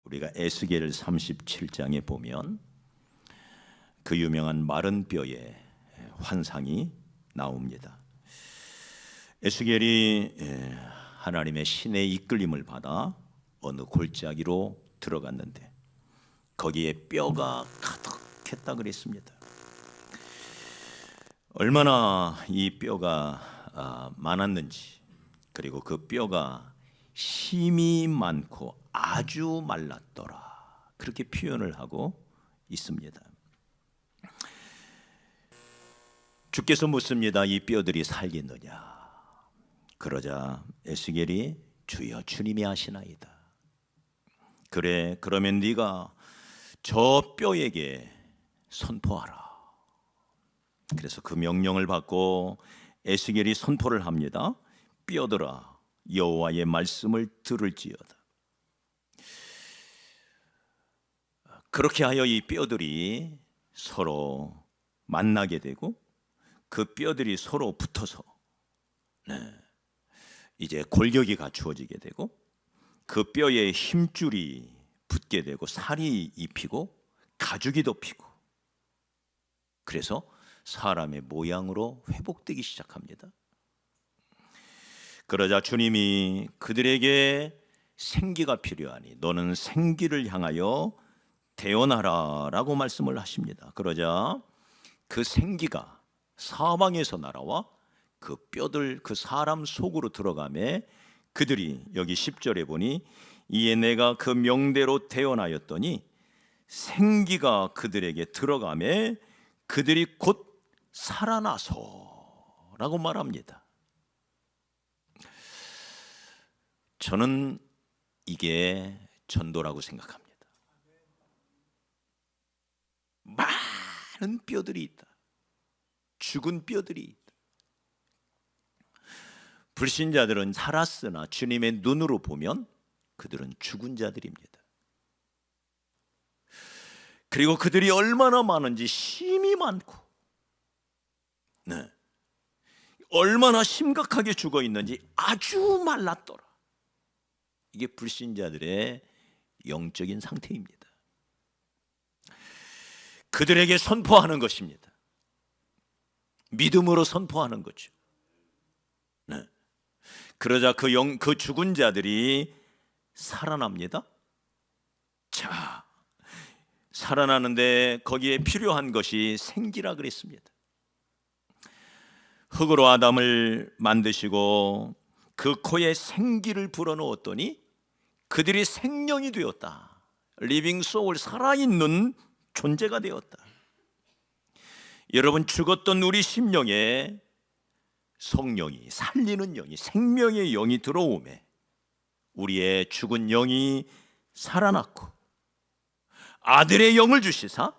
우리가 에스겔 37장에 보면 그 유명한 마른 뼈의 환상이 나옵니다. 에스겔이 하나님의 신의 이끌림을 받아 어느 골짜기로 들어갔는데 거기에 뼈가 가득했다 그랬습니다. 얼마나 이 뼈가 많았는지, 그리고 그 뼈가 힘이 많고 아주 말랐더라, 그렇게 표현을 하고 있습니다. 주께서 묻습니다. 이 뼈들이 살겠느냐? 그러자 에스겔이 주여 주님이 하시나이다. 그래, 그러면 네가 저 뼈에게 선포하라. 그래서 그 명령을 받고 에스겔이 선포를 합니다. 뼈들아, 여호와의 말씀을 들을지어다. 그렇게 하여 이 뼈들이 서로 만나게 되고 그 뼈들이 서로 붙어서 이제 골격이 갖추어지게 되고 그 뼈에 힘줄이 붙게 되고 살이 입히고 가죽이 덮이고, 그래서 사람의 모양으로 회복되기 시작합니다. 그러자 주님이 그들에게 생기가 필요하니 너는 생기를 향하여 태어나라 라고 말씀을 하십니다. 그러자 그 생기가 사방에서 날아와 그 뼈들, 그 사람 속으로 들어가매 그들이, 여기 10절에 보니 이에 내가 그 명대로 태어나였더니 생기가 그들에게 들어가매 그들이 곧 살아나서 라고 말합니다. 저는 이게 전도라고 생각합니다. 많은 뼈들이 있다. 죽은 뼈들이 있다. 불신자들은 살았으나 주님의 눈으로 보면 그들은 죽은 자들입니다. 그리고 그들이 얼마나 많은지, 힘이 많고 얼마나 심각하게 죽어 있는지 아주 말랐더라. 이게 불신자들의 영적인 상태입니다. 그들에게 선포하는 것입니다. 믿음으로 선포하는 거죠. 그러자 그 죽은 자들이 살아납니다. 자, 살아나는데 거기에 필요한 것이 생기라 그랬습니다. 흙으로 아담을 만드시고 그 코에 생기를 불어넣었더니 그들이 생명이 되었다. 리빙 소울, 살아있는 존재가 되었다. 여러분, 죽었던 우리 심령에 성령이, 살리는 영이, 생명의 영이 들어오매 우리의 죽은 영이 살아났고 아들의 영을 주시사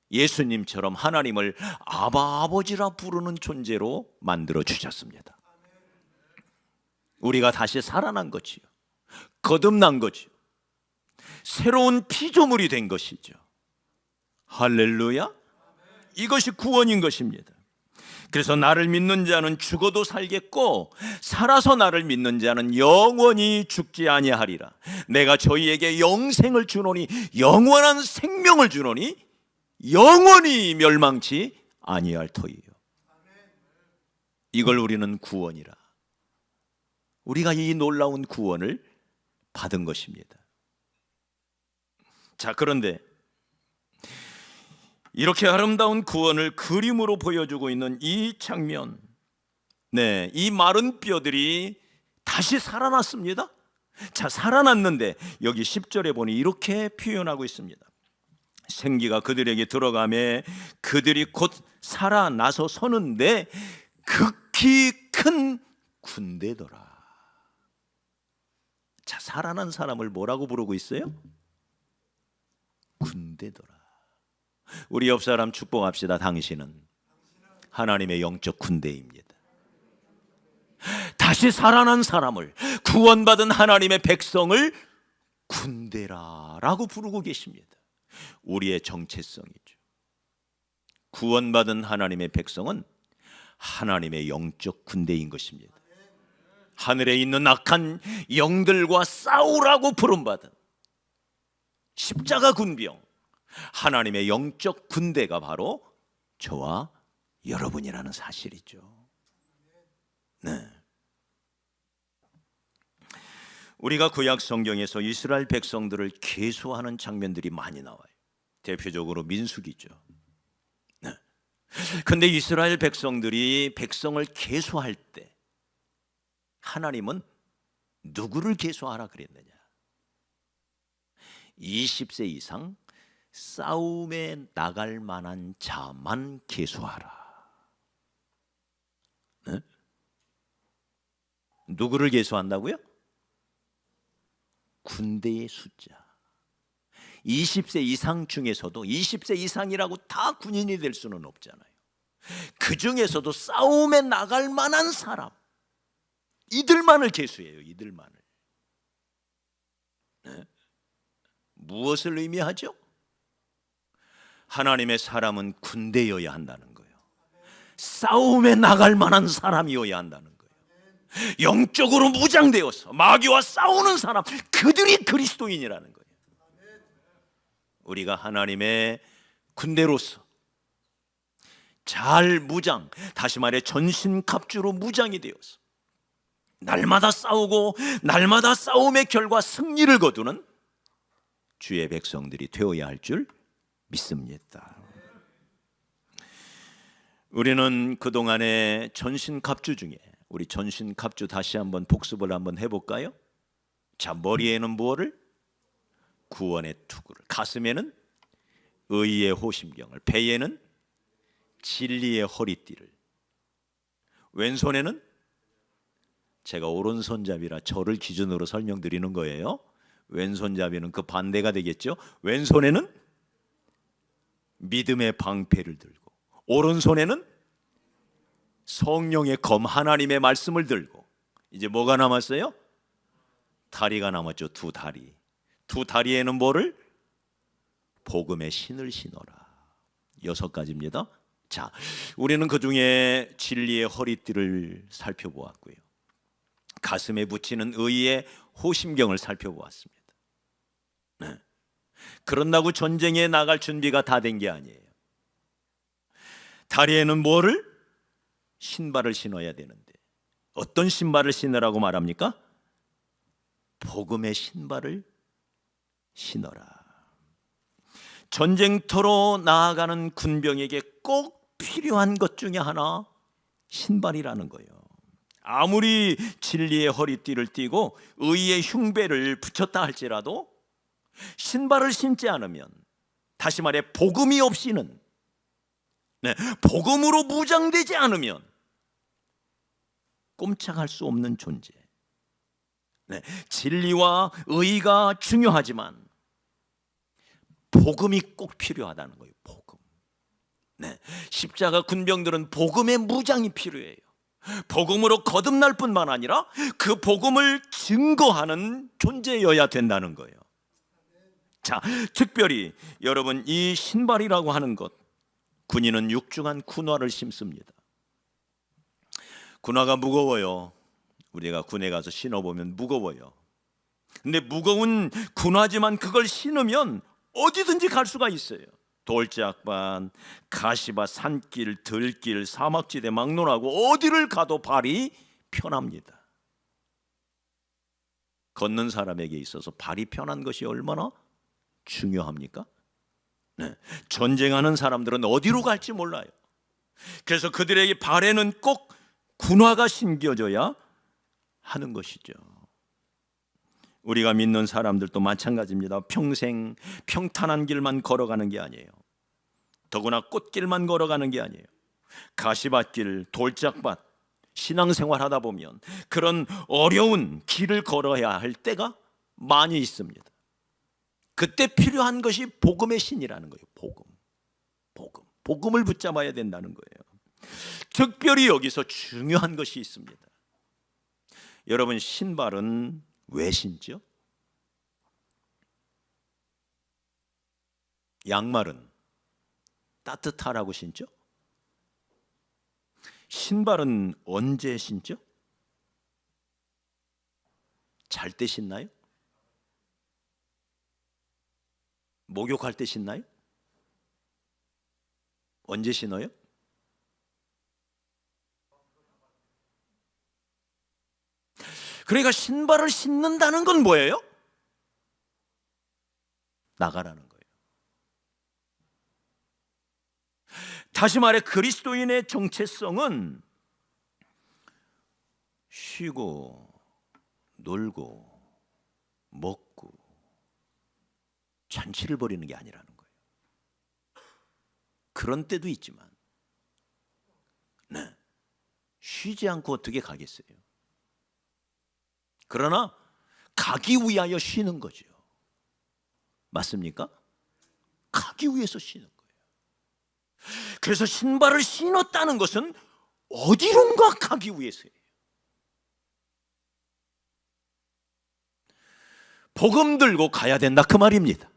예수님처럼 하나님을 아바, 아버지라 부르는 존재로 만들어 주셨습니다. 우리가 다시 살아난 거지요. 거듭난 거지요. 새로운 피조물이 된 것이죠. 할렐루야. 이것이 구원인 것입니다. 그래서 나를 믿는 자는 죽어도 살겠고 살아서 나를 믿는 자는 영원히 죽지 아니하리라. 내가 저희에게 영생을 주노니, 영원한 생명을 주노니 영원히 멸망치 아니할 터이요. 이걸 우리는 구원이라, 우리가 이 놀라운 구원을 받은 것입니다. 자, 그런데 이렇게 아름다운 구원을 그림으로 보여주고 있는 이 장면, 이 마른 뼈들이 다시 살아났습니다. 자, 살아났는데 여기 10절에 보니 이렇게 표현하고 있습니다. 생기가 그들에게 들어가매 그들이 곧 살아나서 서는데 극히 큰 군대더라. 자, 살아난 사람을 뭐라고 부르고 있어요? 군대더라. 우리 옆 사람 축복합시다. 당신은 하나님의 영적 군대입니다. 다시 살아난 사람을, 구원받은 하나님의 백성을 군대라라고 부르고 계십니다. 우리의 정체성이죠. 구원받은 하나님의 백성은 하나님의 영적 군대인 것입니다. 하늘에 있는 악한 영들과 싸우라고 부름받은, 십자가 군병, 하나님의 영적 군대가 바로 저와 여러분이라는 사실이죠. 네. 우리가 구약 성경에서 이스라엘 백성들을 계수하는 장면들이 많이 나와요. 대표적으로 민수기죠. 네. 근데 이스라엘 백성들이 백성을 계수할 때 하나님은 누구를 계수하라 그랬느냐? 20세 이상 싸움에 나갈 만한 자만 계수하라. 네? 누구를 계수한다고요? 군대의 숫자. 20세 이상 중에서도 20세 이상이라고 다 군인이 될 수는 없잖아요. 그 중에서도 싸움에 나갈 만한 사람, 이들만을 계수해요. 이들만을. 네? 무엇을 의미하죠? 하나님의 사람은 군대여야 한다는 거예요. 싸움에 나갈 만한 사람이어야 한다는 거예요. 영적으로 무장되어서 마귀와 싸우는 사람, 그들이 그리스도인이라는 거예요. 우리가 하나님의 군대로서 잘 무장, 다시 말해 전신갑주로 무장이 되어서 날마다 싸우고 날마다 싸움의 결과 승리를 거두는 주의 백성들이 되어야 할 줄 믿습니다. 우리는 그동안의 전신갑주 중에 우리 전신갑주 다시 한번 복습을 한번 해볼까요? 자, 머리에는 무엇을? 구원의 투구를, 가슴에는 의의 호심경을, 배에는 진리의 허리띠를, 왼손에는, 제가 오른손잡이라 저를 기준으로 설명드리는 거예요. 왼손잡이는 그 반대가 되겠죠. 왼손에는 믿음의 방패를 들고, 오른손에는 성령의 검, 하나님의 말씀을 들고, 이제 뭐가 남았어요? 다리가 남았죠. 두 다리. 두 다리에는 뭐를? 복음의 신을 신어라. 6가지입니다. 자, 우리는 그 중에 진리의 허리띠를 살펴보았고요, 가슴에 붙이는 의의 호심경을 살펴보았습니다. 네. 그런다고 전쟁에 나갈 준비가 다 된 게 아니에요. 다리에는 뭐를? 신발을 신어야 되는데 어떤 신발을 신으라고 말합니까? 복음의 신발을 신어라. 전쟁터로 나아가는 군병에게 꼭 필요한 것 중에 하나, 신발이라는 거예요. 아무리 진리의 허리띠를 띠고 의의 흉배를 붙였다 할지라도 신발을 신지 않으면, 다시 말해 복음이 없이는, 복음으로 무장되지 않으면 꼼짝할 수 없는 존재. 진리와 의가 중요하지만 복음이 꼭 필요하다는 거예요. 복음. 십자가 군병들은 복음의 무장이 필요해요. 복음으로 거듭날 뿐만 아니라 그 복음을 증거하는 존재여야 된다는 거예요. 자, 특별히 여러분, 이 신발이라고 하는 것, 군인은 육중한 군화를 신습니다. 군화가 무거워요. 우리가 군에 가서 신어보면 무거워요. 근데 무거운 군화지만 그걸 신으면 어디든지 갈 수가 있어요. 돌짝반, 가시밭, 산길, 들길, 사막지대 막론하고 어디를 가도 발이 편합니다. 걷는 사람에게 있어서 발이 편한 것이 얼마나 중요합니까? 전쟁하는 사람들은 어디로 갈지 몰라요. 그래서 그들에게 발에는 꼭 군화가 신겨져야 하는 것이죠. 우리가 믿는 사람들도 마찬가지입니다. 평생 평탄한 길만 걸어가는 게 아니에요. 더구나 꽃길만 걸어가는 게 아니에요. 가시밭길, 돌짝밭, 신앙생활 하다 보면 그런 어려운 길을 걸어야 할 때가 많이 있습니다. 그때 필요한 것이 복음의 신이라는 거예요. 복음을 붙잡아야 된다는 거예요. 특별히 여기서 중요한 것이 있습니다. 여러분, 신발은 왜 신죠? 양말은 따뜻하라고 신죠? 신발은 언제 신죠? 잘 때 신나요? 목욕할 때 신나요? 언제 신어요? 그러니까 신발을 신는다는 건 뭐예요? 나가라는 거예요. 다시 말해 그리스도인의 정체성은 쉬고 놀고 먹고 잔치를 벌이는 게 아니라는 거예요. 그런 때도 있지만 쉬지 않고 어떻게 가겠어요? 그러나 가기 위하여 쉬는 거죠. 맞습니까? 가기 위해서 쉬는 거예요. 그래서 신발을 신었다는 것은 어디론가 가기 위해서예요. 복음 들고 가야 된다 그 말입니다.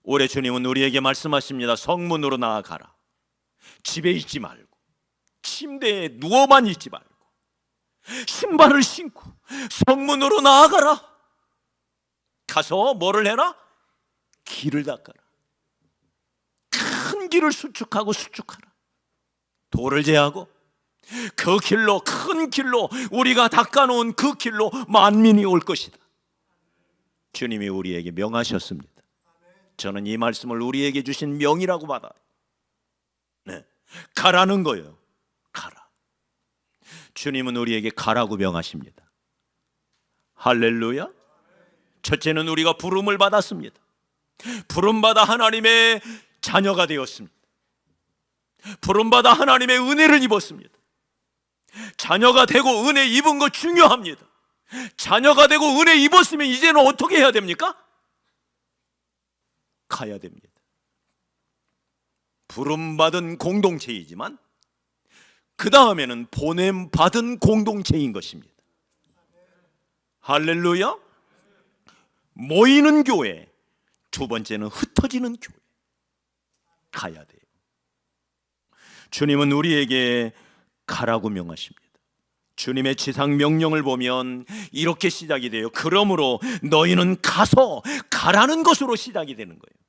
올해 주님은 우리에게 말씀하십니다. 성문으로 나아가라. 집에 있지 말고 침대에 누워만 있지 말고 신발을 신고 성문으로 나아가라. 가서 뭐를 해라? 길을 닦아라. 큰 길을 수축하고 수축하라. 돌을 제하고 그 길로, 큰 길로, 우리가 닦아놓은 그 길로 만민이 올 것이다. 주님이 우리에게 명하셨습니다. 저는 이 말씀을 우리에게 주신 명이라고 받아요. 가라는 거예요. 가라. 주님은 우리에게 가라고 명하십니다. 할렐루야. 첫째는 우리가 부름을 받았습니다. 부름받아 하나님의 자녀가 되었습니다. 부름받아 하나님의 은혜를 입었습니다. 자녀가 되고 은혜 입은 거 중요합니다. 자녀가 되고 은혜 입었으면 이제는 어떻게 해야 됩니까? 가야 됩니다. 부름받은 공동체이지만 그 다음에는 보냄받은 공동체인 것입니다. 할렐루야. 모이는 교회, 두 번째는 흩어지는 교회. 가야 돼요. 주님은 우리에게 가라고 명하십니다. 주님의 지상 명령을 보면 이렇게 시작이 돼요. 그러므로 너희는 가서, 가라는 것으로 시작이 되는 거예요.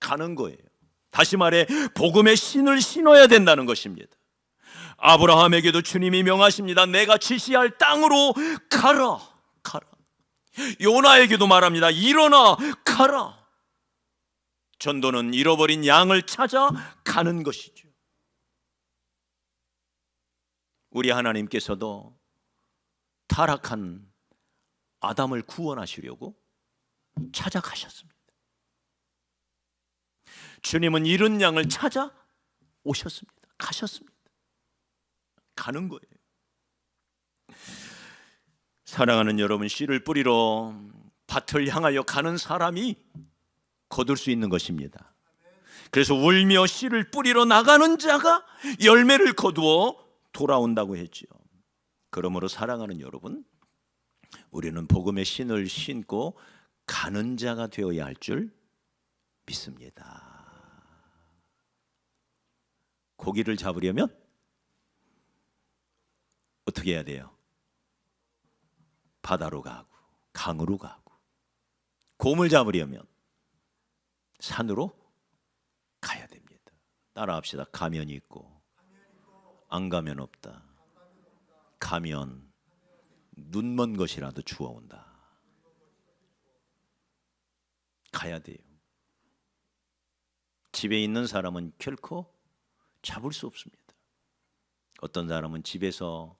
가는 거예요. 다시 말해 복음의 신을 신어야 된다는 것입니다. 아브라함에게도 주님이 명하십니다. 내가 지시할 땅으로 가라. 가라. 요나에게도 말합니다. 일어나 가라. 전도는 잃어버린 양을 찾아 가는 것이죠. 우리 하나님께서도 타락한 아담을 구원하시려고 찾아가셨습니다. 주님은 잃은 양을 찾아 오셨습니다. 가셨습니다. 가는 거예요. 사랑하는 여러분, 씨를 뿌리러 밭을 향하여 가는 사람이 거둘 수 있는 것입니다. 그래서 울며 씨를 뿌리러 나가는 자가 열매를 거두어 돌아온다고 했죠. 그러므로 사랑하는 여러분, 우리는 복음의 신을 신고 가는 자가 되어야 할 줄 믿습니다. 고기를 잡으려면 어떻게 해야 돼요? 바다로 가고 강으로 가고, 곰을 잡으려면 산으로 가야 됩니다. 따라합시다. 가면 있고 안 가면 없다. 가면 눈먼 것이라도 주워온다. 가야 돼요. 집에 있는 사람은 결코 잡을 수 없습니다. 어떤 사람은 집에서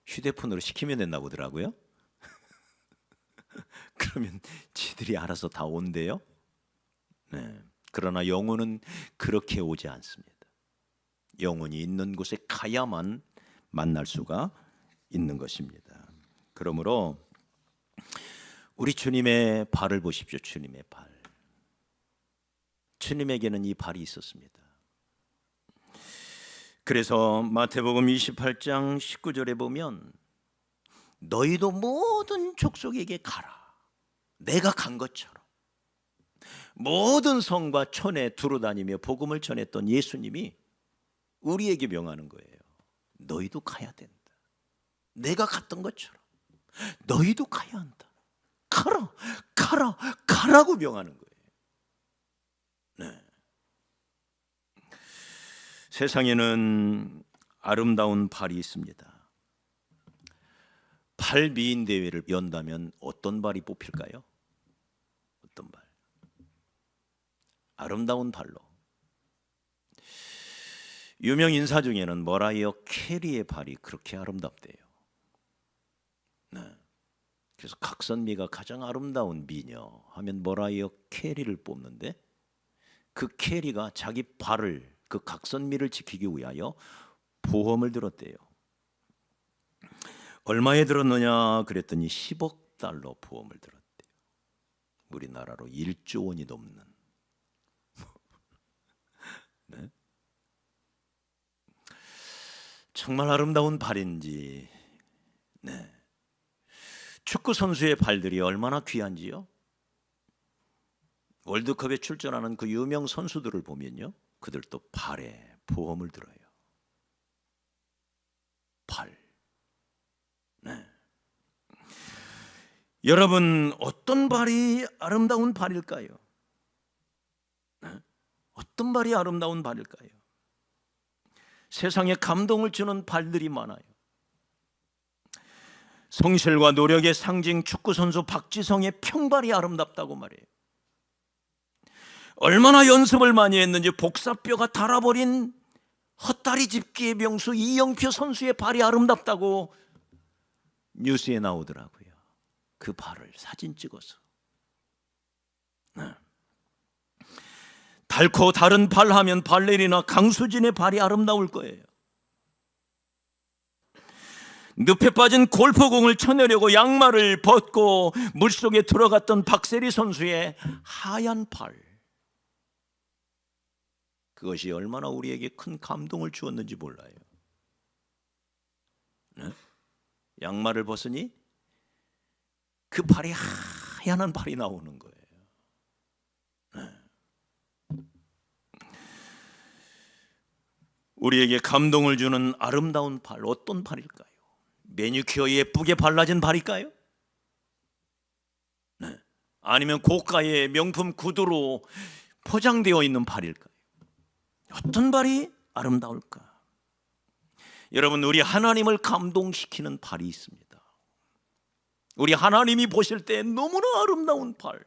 휴대폰으로 시키면 된다 보더라고요. 그러면 지들이 알아서 다 온대요. 네. 그러나 영혼은 그렇게 오지 않습니다. 영혼이 있는 곳에 가야만 만날 수가 있는 것입니다. 그러므로 우리 주님의 발을 보십시오. 주님의 발. 주님에게는 이 발이 있었습니다. 그래서 마태복음 28장 19절에 보면 너희도 모든 족속에게 가라. 내가 간 것처럼. 모든 성과 촌에 두루다니며 복음을 전했던 예수님이 우리에게 명하는 거예요. 너희도 가야 된다. 내가 갔던 것처럼 너희도 가야 한다. 가라, 가라, 가. 발하고 명하는 거예요. 네. 세상에는 아름다운 발이 있습니다. 발 미인 대회를 연다면 어떤 발이 뽑힐까요? 어떤 발? 아름다운 발로. 유명 인사 중에는 머라이어 캐리의 발이 그렇게 아름답대요. 네. 그래서 각선미가 가장 아름다운 미녀 하면 머라이어 캐리를 뽑는데, 그 캐리가 자기 발을, 그 각선미를 지키기 위하여 보험을 들었대요. 얼마에 들었느냐 그랬더니 10억 달러 보험을 들었대요. 우리나라로 1조 원이 넘는. 네? 정말 아름다운 발인지. 네. 축구 선수의 발들이 얼마나 귀한지요. 월드컵에 출전하는 그 유명 선수들을 보면요, 그들도 발에 보험을 들어요. 발. 네. 여러분, 어떤 발이 아름다운 발일까요? 네? 어떤 발이 아름다운 발일까요? 세상에 감동을 주는 발들이 많아요. 성실과 노력의 상징 축구 선수 박지성의 평발이 아름답다고 말해요. 얼마나 연습을 많이 했는지 복사뼈가 닳아버린 헛다리 짚기의 명수 이영표 선수의 발이 아름답다고 뉴스에 나오더라고요. 그 발을 사진 찍어서. 네. 닳고 다른 발 하면 발레리나 강수진의 발이 아름다울 거예요. 늪에 빠진 골프공을 쳐내려고 양말을 벗고 물속에 들어갔던 박세리 선수의 하얀 발, 그것이 얼마나 우리에게 큰 감동을 주었는지 몰라요. 네? 양말을 벗으니 그 발이 하얀 발이 나오는 거예요. 네. 우리에게 감동을 주는 아름다운 발, 어떤 발일까요? 매니큐어 예쁘게 발라진 발일까요? 네. 아니면 고가의 명품 구두로 포장되어 있는 발일까요? 어떤 발이 아름다울까? 여러분, 우리 하나님을 감동시키는 발이 있습니다. 우리 하나님이 보실 때 너무나 아름다운 발.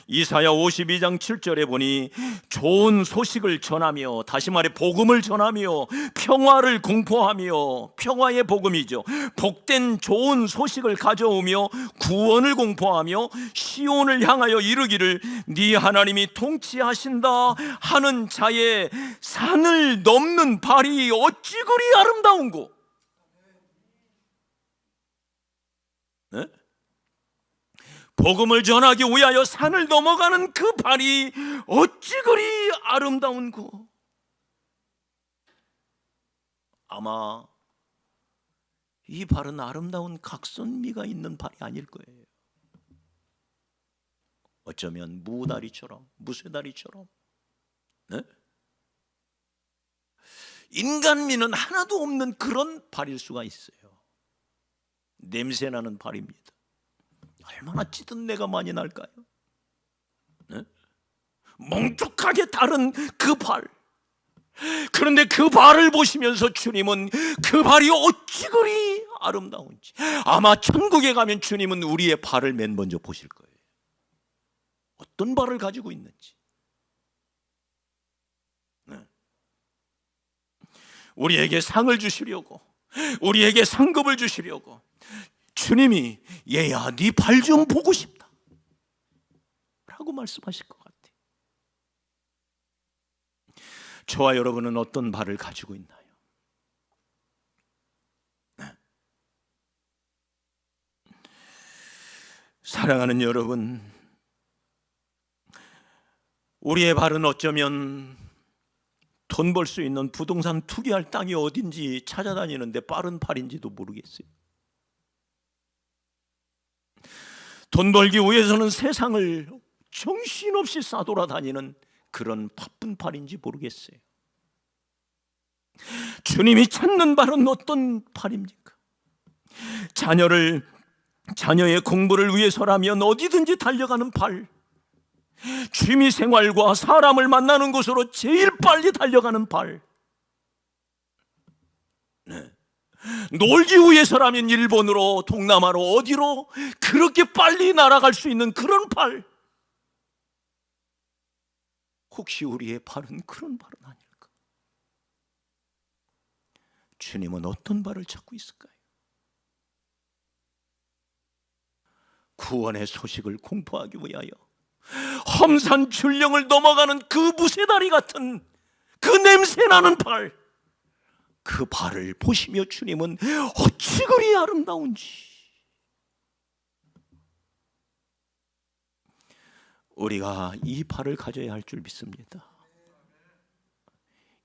이사야 52장 7절에 보니 좋은 소식을 전하며, 다시 말해 복음을 전하며 평화를 공포하며, 평화의 복음이죠. 복된 좋은 소식을 가져오며 구원을 공포하며 시온을 향하여 이르기를 네 하나님이 통치하신다 하는 자의 산을 넘는 발이 어찌 그리 아름다운고. 네? 복음을 전하기 위하여 산을 넘어가는 그 발이 어찌 그리 아름다운고. 아마 이 발은 아름다운 각선미가 있는 발이 아닐 거예요. 어쩌면 무다리처럼, 무쇠다리처럼, 네? 인간미는 하나도 없는 그런 발일 수가 있어요. 냄새나는 발입니다. 얼마나 찌든 내가 많이 날까요? 네? 멍죽하게 다른 그 발. 그런데 그 발을 보시면서 주님은 그 발이 어찌 그리 아름다운지, 아마 천국에 가면 주님은 우리의 발을 맨 먼저 보실 거예요. 어떤 발을 가지고 있는지. 네. 우리에게 상을 주시려고, 우리에게 상급을 주시려고 주님이 얘야 네 발 좀 보고 싶다 라고 말씀하실 것 같아요. 저와 여러분은 어떤 발을 가지고 있나요? 네. 사랑하는 여러분, 우리의 발은 어쩌면 돈 벌 수 있는 부동산 투기할 땅이 어딘지 찾아다니는데 빠른 발인지도 모르겠어요. 돈 벌기 위해서는 세상을 정신없이 싸돌아다니는 그런 바쁜 발인지 모르겠어요. 주님이 찾는 발은 어떤 발입니까? 자녀를 자녀의 공부를 위해서라면 어디든지 달려가는 발, 취미생활과 사람을 만나는 곳으로 제일 빨리 달려가는 발, 놀기 위해서라면 일본으로, 동남아로, 어디로 그렇게 빨리 날아갈 수 있는 그런 발, 혹시 우리의 발은 그런 발은 아닐까? 주님은 어떤 발을 찾고 있을까요? 구원의 소식을 공포하기 위하여 험산 출령을 넘어가는 그 무쇠다리 같은 그 냄새나는 발, 그 발을 보시며 주님은 어찌 그리 아름다운지, 우리가 이 발을 가져야 할 줄 믿습니다.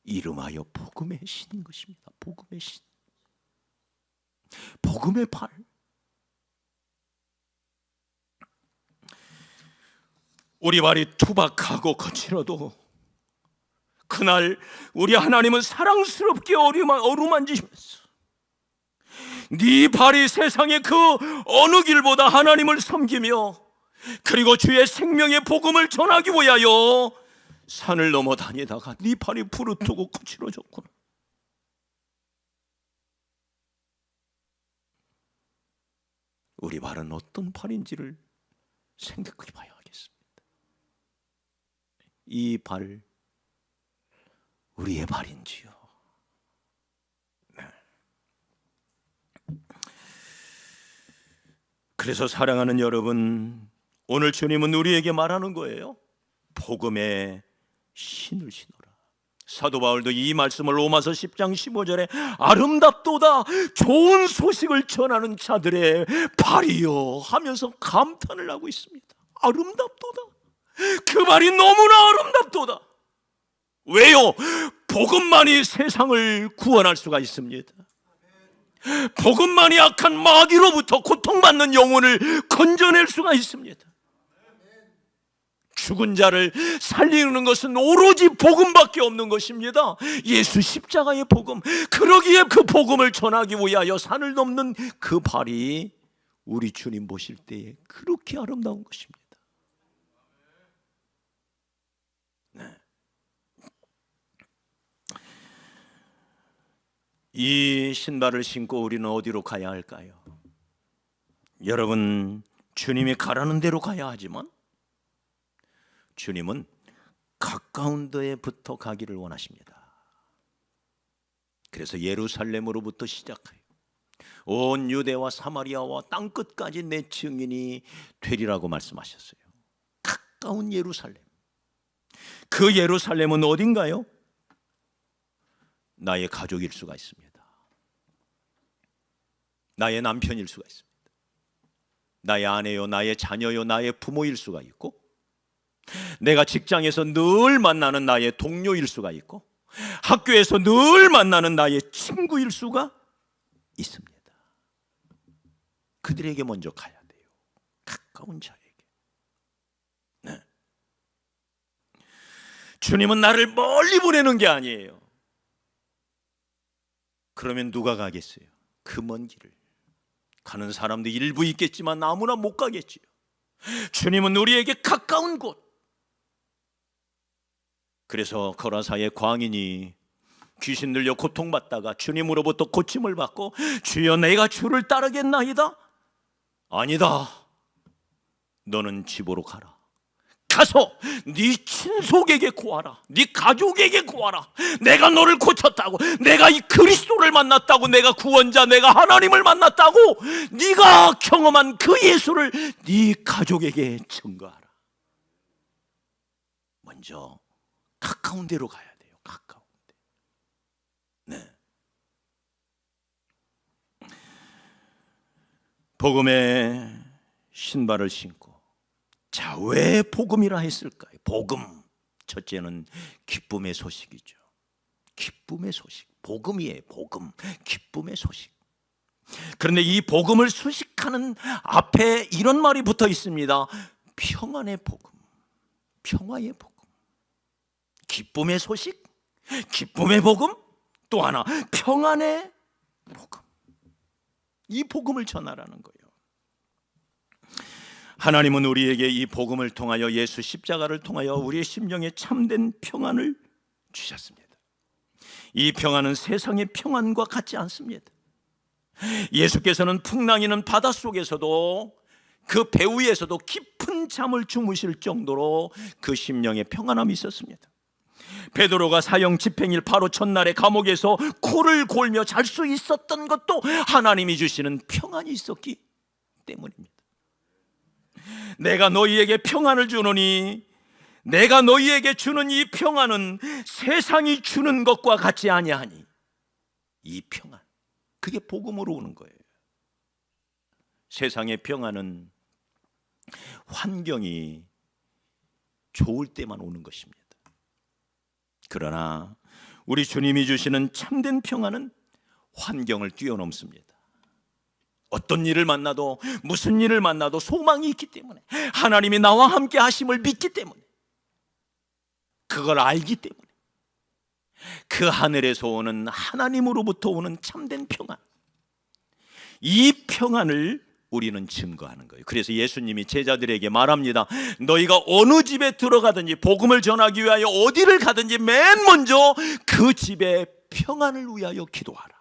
이름하여 복음의 신인 것입니다. 복음의 신, 복음의 발. 우리 발이 투박하고 거칠어도 그날 우리 하나님은 사랑스럽게 어루만지시면서 네 발이 세상의 그 어느 길보다 하나님을 섬기며 그리고 주의 생명의 복음을 전하기 위하여 산을 넘어 다니다가 네 발이 부르트고 거칠어졌구나. 우리 발은 어떤 발인지를 생각해 봐야 하겠습니다. 이 발, 우리의 발인지요? 네. 그래서 사랑하는 여러분, 오늘 주님은 우리에게 말하는 거예요. 복음의 신을 신어라. 사도 바울도 이 말씀을 로마서 10장 15절에 아름답도다 좋은 소식을 전하는 자들의 발이요 하면서 감탄을 하고 있습니다. 아름답도다. 그 말이 너무나 아름답도다. 왜요? 복음만이 세상을 구원할 수가 있습니다. 복음만이 악한 마귀로부터 고통받는 영혼을 건져낼 수가 있습니다. 죽은 자를 살리는 것은 오로지 복음밖에 없는 것입니다. 예수 십자가의 복음. 그러기에 그 복음을 전하기 위하여 산을 넘는 그 발이 우리 주님 보실 때에 그렇게 아름다운 것입니다. 네. 이 신발을 신고 우리는 어디로 가야 할까요? 여러분, 주님이 가라는 대로 가야 하지만 주님은 가까운 데부터 가기를 원하십니다. 그래서 예루살렘으로부터 시작하여 온 유대와 사마리아와 땅끝까지 내 증인이 되리라고 말씀하셨어요. 가까운 예루살렘. 그 예루살렘은 어딘가요? 나의 가족일 수가 있습니다. 나의 남편일 수가 있습니다. 나의 아내요, 나의 자녀요, 나의 부모일 수가 있고, 내가 직장에서 늘 만나는 나의 동료일 수가 있고, 학교에서 늘 만나는 나의 친구일 수가 있습니다. 그들에게 먼저 가야 돼요. 가까운 자에게. 네. 주님은 나를 멀리 보내는 게 아니에요. 그러면 누가 가겠어요? 그 먼 길을. 가는 사람도 일부 있겠지만 아무나 못 가겠지요. 주님은 우리에게 가까운 곳. 그래서 거라사의 광인이 귀신 들려 고통받다가 주님으로부터 고침을 받고 주여 내가 주를 따르겠나이다. 아니다. 너는 집으로 가라. 가서 네 친속에게 구하라. 네 가족에게 구하라. 내가 너를 고쳤다고, 내가 이 그리스도를 만났다고, 내가 구원자, 내가 하나님을 만났다고, 네가 경험한 그 예수를 네 가족에게 증거하라. 먼저 가까운 데로 가야 돼요. 가까운 데. 네. 복음의 신발을 신고. 자, 왜 복음이라 했을까요? 복음, 첫째는 기쁨의 소식이죠. 기쁨의 소식, 복음이에요. 복음, 기쁨의 소식. 그런데 이 복음을 수식하는 앞에 이런 말이 붙어 있습니다. 평안의 복음, 평화의 복음. 기쁨의 소식, 기쁨의 복음, 또 하나 평안의 복음. 이 복음을 전하라는 거예요. 하나님은 우리에게 이 복음을 통하여, 예수 십자가를 통하여 우리의 심령에 참된 평안을 주셨습니다. 이 평안은 세상의 평안과 같지 않습니다. 예수께서는 풍랑이는 바닷속에서도, 그 배 위에서도 깊은 잠을 주무실 정도로 그 심령에 평안함이 있었습니다. 베드로가 사형 집행일 바로 첫날에 감옥에서 코를 골며 잘 수 있었던 것도 하나님이 주시는 평안이 있었기 때문입니다. 내가 너희에게 평안을 주노니, 내가 너희에게 주는 이 평안은 세상이 주는 것과 같지 아니하니, 이 평안, 그게 복음으로 오는 거예요. 세상의 평안은 환경이 좋을 때만 오는 것입니다. 그러나 우리 주님이 주시는 참된 평안은 환경을 뛰어넘습니다. 어떤 일을 만나도, 무슨 일을 만나도 소망이 있기 때문에, 하나님이 나와 함께 하심을 믿기 때문에, 그걸 알기 때문에, 그 하늘에서 오는, 하나님으로부터 오는 참된 평안, 이 평안을 우리는 증거하는 거예요. 그래서 예수님이 제자들에게 말합니다. 너희가 어느 집에 들어가든지, 복음을 전하기 위하여 어디를 가든지 맨 먼저 그 집의 평안을 위하여 기도하라.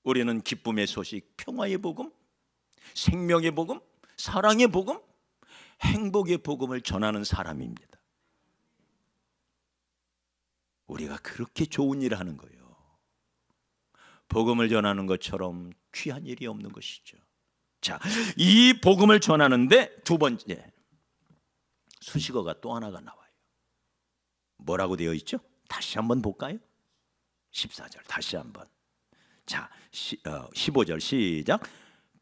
우리는 기쁨의 소식, 평화의 복음, 생명의 복음, 사랑의 복음, 행복의 복음을 전하는 사람입니다. 우리가 그렇게 좋은 일을 하는 거예요. 복음을 전하는 것처럼 귀한 일이 없는 것이죠. 자, 이 복음을 전하는데 두 번째 수식어가 또 하나가 나와요. 뭐라고 되어 있죠? 다시 한번 볼까요? 14절 다시 한번. 자, 15절 시작.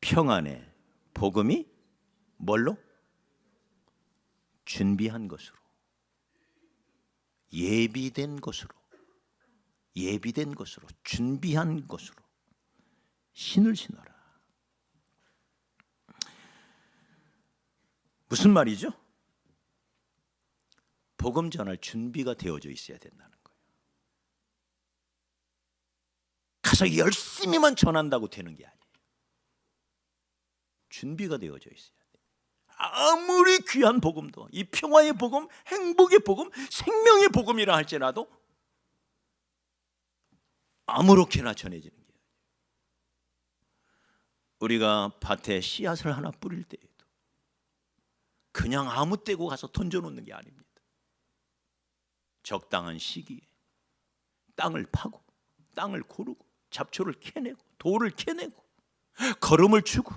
평안의 복음이 뭘로? 준비한 것으로, 예비된 것으로, 예비된 것으로, 준비한 것으로 신을 신어라. 무슨 말이죠? 복음 전할 준비가 되어져 있어야 된다는 거예요. 가서 열심히만 전한다고 되는 게 아니에요. 준비가 되어져 있어야 돼요. 아무리 귀한 복음도, 이 평화의 복음, 행복의 복음, 생명의 복음이라 할지라도 아무렇게나 전해지는 게, 우리가 밭에 씨앗을 하나 뿌릴 때에도 그냥 아무 때고 가서 던져놓는 게 아닙니다. 적당한 시기에 땅을 파고, 땅을 고르고, 잡초를 캐내고, 돌을 캐내고, 거름을 주고,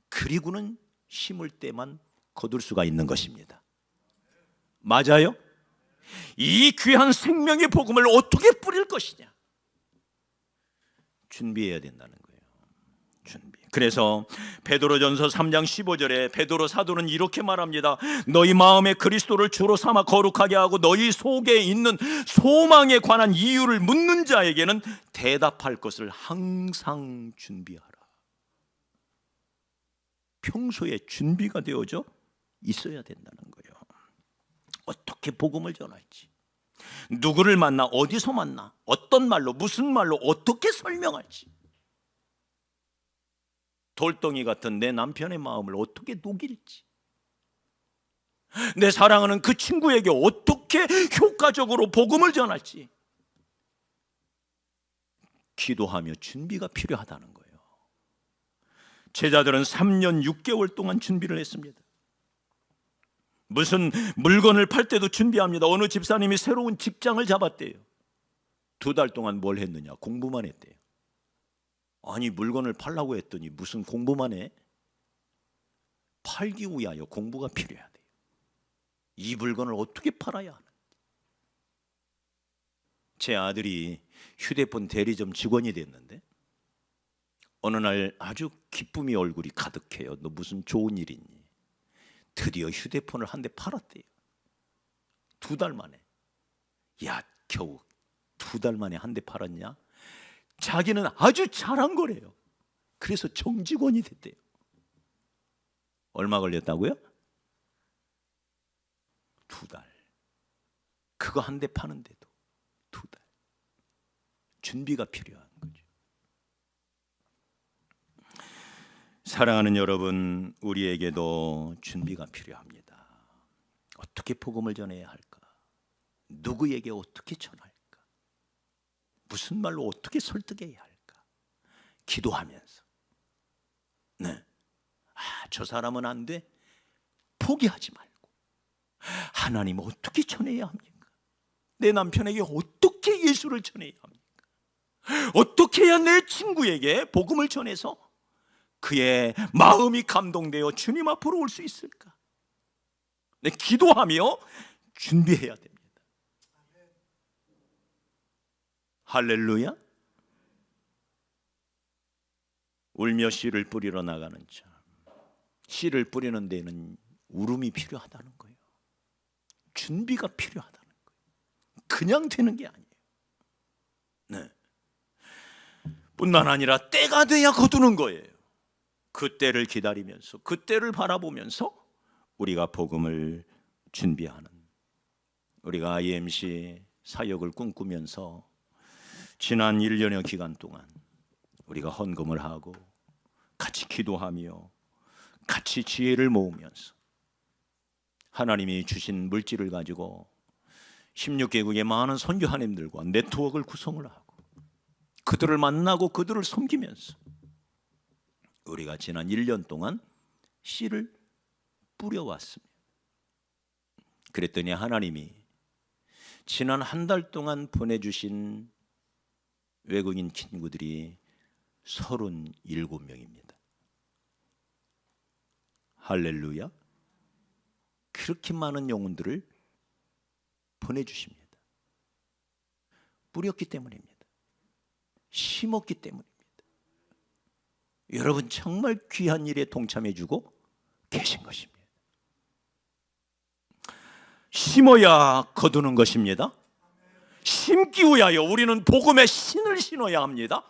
그리고는 심을 때만 거둘 수가 있는 것입니다. 맞아요? 이 귀한 생명의 복음을 어떻게 뿌릴 것이냐, 준비해야 된다는 거예요. 준비. 그래서 베드로전서 3장 15절에 베드로 사도는 이렇게 말합니다. 너희 마음에 그리스도를 주로 삼아 거룩하게 하고 너희 속에 있는 소망에 관한 이유를 묻는 자에게는 대답할 것을 항상 준비하라. 평소에 준비가 되어져 있어야 된다는 거예요. 어떻게 복음을 전할지, 누구를 만나, 어디서 만나, 어떤 말로, 무슨 말로 어떻게 설명할지, 돌덩이 같은 내 남편의 마음을 어떻게 녹일지, 내 사랑하는 그 친구에게 어떻게 효과적으로 복음을 전할지 기도하며 준비가 필요하다는 거예요. 제자들은 3년 6개월 동안 준비를 했습니다. 무슨 물건을 팔 때도 준비합니다. 어느 집사님이 새로운 직장을 잡았대요. 2달 동안 뭘 했느냐? 공부만 했대요. 아니, 물건을 팔라고 했더니 무슨 공부만 해? 팔기 위하여 공부가 필요해야 돼요. 이 물건을 어떻게 팔아야 하는지. 제 아들이 휴대폰 대리점 직원이 됐는데 어느 날 아주 기쁨이 얼굴이 가득해요. 너 무슨 좋은 일 있니? 드디어 휴대폰을 한 대 팔았대요. 2달 만에. 야, 겨우 2달 만에 한 대 팔았냐? 자기는 아주 잘한 거래요. 그래서 정직원이 됐대요. 얼마 걸렸다고요? 2달. 그거 한 대 파는데도 2달. 준비가 필요한 거죠. 사랑하는 여러분, 우리에게도 준비가 필요합니다. 어떻게 복음을 전해야 할까? 누구에게 어떻게 전할까? 무슨 말로 어떻게 설득해야 할까? 기도하면서, 네, 저 사람은 안 돼, 포기하지 말고, 하나님 어떻게 전해야 합니까? 내 남편에게 어떻게 예수를 전해야 합니까? 어떻게 해야 내 친구에게 복음을 전해서 그의 마음이 감동되어 주님 앞으로 올 수 있을까? 네, 기도하며 준비해야 됩니다. 할렐루야. 울며 씨를 뿌리러 나가는 자, 씨를 뿌리는 데는 울음이 필요하다는 거예요. 준비가 필요하다는 거예요. 그냥 되는 게 아니에요. 네. 뿐만 아니라 때가 돼야 거두는 거예요. 그 때를 기다리면서, 그 때를 바라보면서 우리가 복음을 준비하는, 우리가 IMC 사역을 꿈꾸면서 지난 1년여 기간 동안 우리가 헌금을 하고 같이 기도하며 같이 지혜를 모으면서 하나님이 주신 물질을 가지고 16개국의 많은 선교하님들과 네트워크를 구성을 하고 그들을 만나고 그들을 섬기면서 우리가 지난 1년 동안 씨를 뿌려왔습니다. 그랬더니 하나님이 지난 한 달 동안 보내주신 외국인 친구들이 37명입니다. 할렐루야. 그렇게 많은 영혼들을 보내주십니다. 뿌렸기 때문입니다. 심었기 때문입니다. 여러분 정말 귀한 일에 동참해주고 계신 것입니다. 심어야 거두는 것입니다. 심기 위하여 우리는 복음의 신을 신어야 합니다.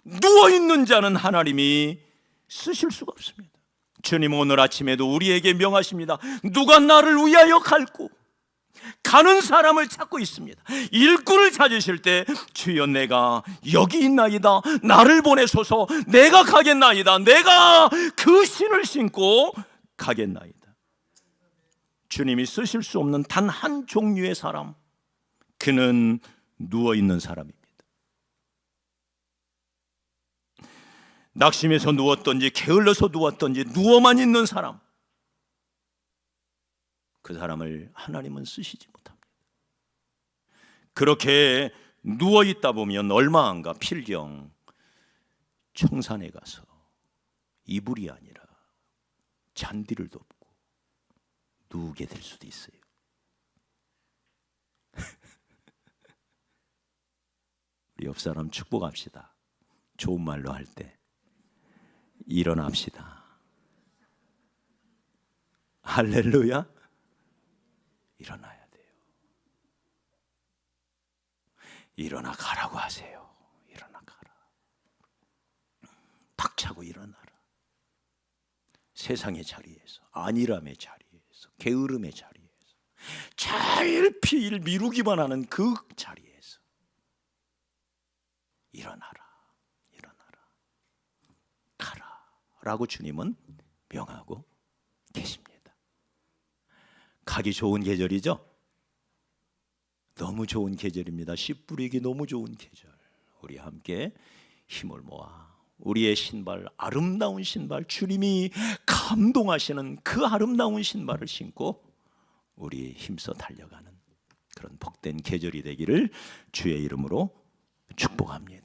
누워있는 자는 하나님이 쓰실 수가 없습니다. 주님 오늘 아침에도 우리에게 명하십니다. 누가 나를 위하여 갈고, 가는 사람을 찾고 있습니다. 일꾼을 찾으실 때 주여 내가 여기 있나이다, 나를 보내소서, 내가 가겠나이다, 내가 그 신을 신고 가겠나이다. 주님이 쓰실 수 없는 단 한 종류의 사람, 그는 누워있는 사람입니다. 낙심해서 누웠던지 게을러서 누웠던지 누워만 있는 사람, 그 사람을 하나님은 쓰시지 못합니다. 그렇게 누워있다 보면 얼마 안가 필경 청산에 가서 이불이 아니라 잔디를 덮고 누우게 될 수도 있어요. 우리 옆 사람 축복합시다. 좋은 말로 할 때 일어납시다. 할렐루야. 일어나야 돼요. 일어나 가라고 하세요. 일어나 가라. 박차고 일어나라. 세상의 자리에서, 안일함의 자리에서, 게으름의 자리에서, 자일피일 미루기만 하는 그 자리에서 일어나라. 일어나라. 가라. 라고 주님은 명하고 계십니다. 가기 좋은 계절이죠? 너무 좋은 계절입니다. 씨 뿌리기 너무 좋은 계절. 우리 함께 힘을 모아 우리의 신발, 아름다운 신발, 주님이 감동하시는 그 아름다운 신발을 신고 우리 힘써 달려가는 그런 복된 계절이 되기를 주의 이름으로 축복합니다.